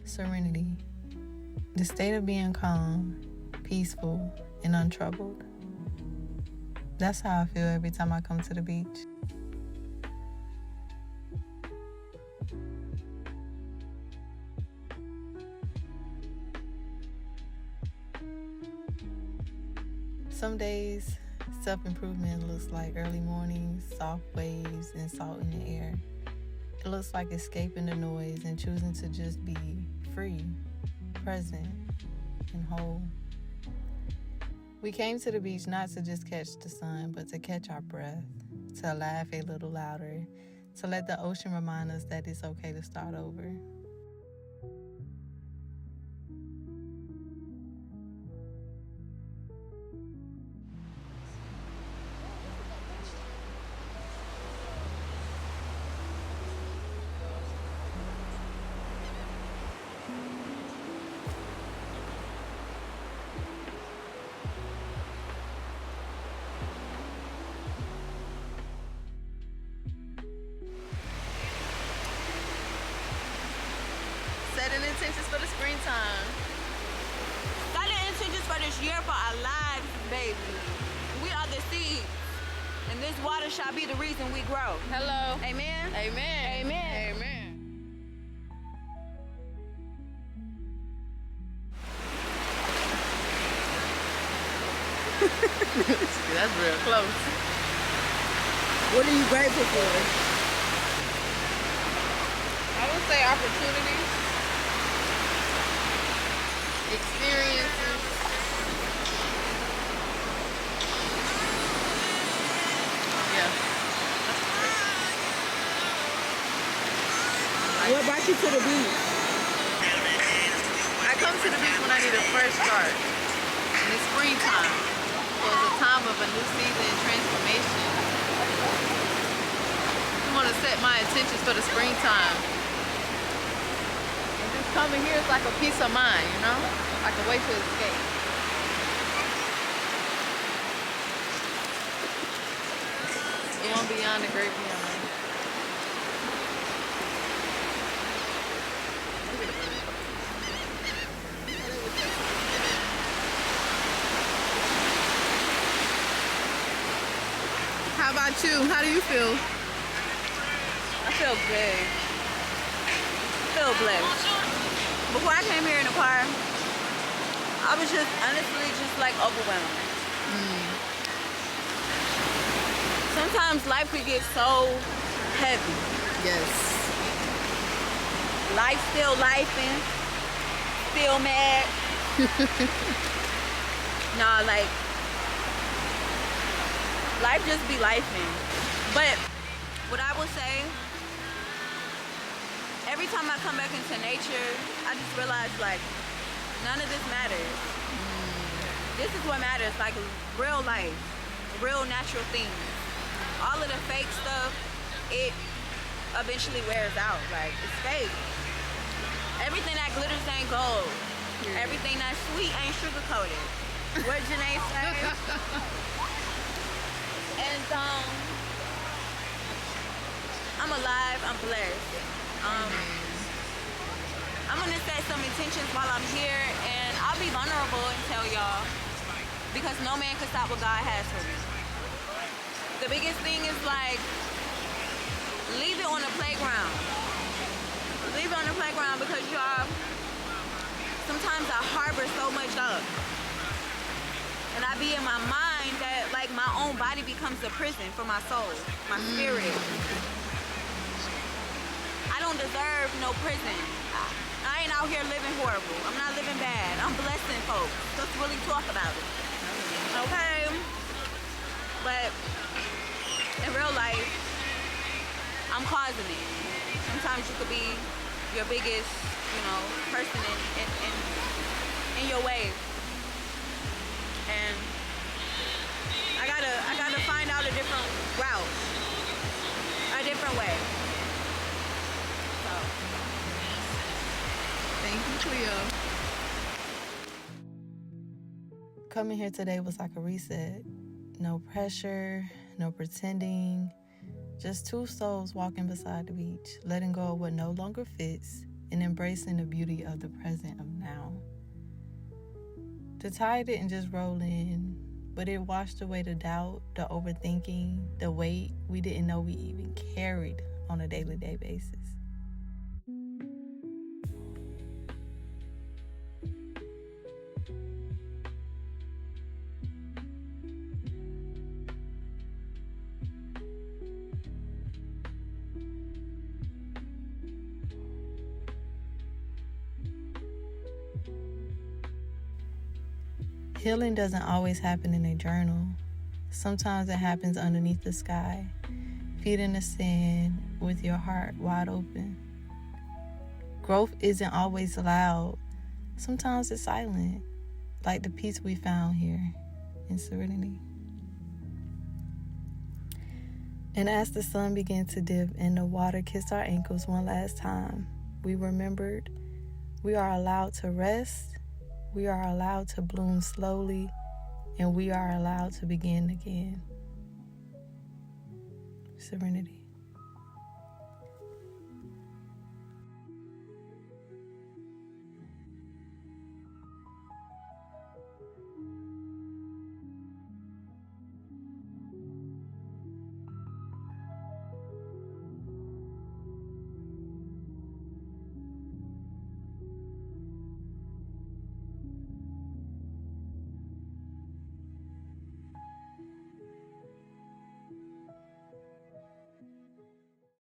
Serenity. The state of being calm, peaceful, and untroubled. That's how I feel every time I come to the beach. Some days, self-improvement looks like early mornings, soft waves, and salt in the air. It looks like escaping the noise and choosing to just be free, present, and whole. We came to the beach not to just catch the sun, but to catch our breath, to laugh a little louder, to let the ocean remind us that it's okay to start over. Setting intentions for the springtime. Setting intentions for this year for our lives, baby. We are the seed, and this water shall be the reason we grow. Hello. Amen. Amen. Amen. Amen. That's real close. What are you grateful for? I would say opportunities, experiences. Yeah. What brought you to the beach? I come to the beach when I need a fresh start. And it's springtime. So it's a time of a new season and transformation. I want to set my intentions for the springtime. And just coming here is like a peace of mind, you know? Like a way to escape. The one beyond the great beyond. How about you? How do you feel? I feel good. I feel blessed. Before I came here in the car, I was just honestly just like overwhelmed. Sometimes life could get so heavy. Yes. Life still lifing, still mad. Nah, like life just be lifing. But what I will say, every time I come back into nature, I just realize like none of this matters. This is what matters, like real life, real natural things. All of the fake stuff, it eventually wears out. Like it's fake. Everything that glitters ain't gold. Everything that's sweet ain't sugar coated. What Janae say? And I'm alive, I'm blessed. I'm gonna set some intentions while I'm here, and I'll be vulnerable and tell y'all, because no man can stop what God has for me. The biggest thing is like, leave it on the playground. Leave it on the playground, because y'all, sometimes I harbor so much up. And I be in my mind that like my own body becomes a prison for my soul, my spirit. I don't deserve no prison. I ain't out here living horrible. I'm not living bad. I'm blessing folks. Let's really talk about it. Okay? But in real life, I'm causing it. Sometimes you could be your biggest, person in your way. And I gotta find out a different route, a different way. So, Thank you, Cleo. Coming here today was like a reset. No pressure, no pretending. Just two souls walking beside the beach, letting go of what no longer fits and embracing the beauty of the present of now. The tide didn't just roll in, but it washed away the doubt, the overthinking, the weight we didn't know we even carried on a daily basis. Healing doesn't always happen in a journal. Sometimes it happens underneath the sky, feet in the sand with your heart wide open. Growth isn't always loud. Sometimes it's silent, like the peace we found here in Serenity. And as the sun began to dip and the water kissed our ankles one last time, we remembered we are allowed to rest. We are allowed to bloom slowly, and we are allowed to begin again. Serenity.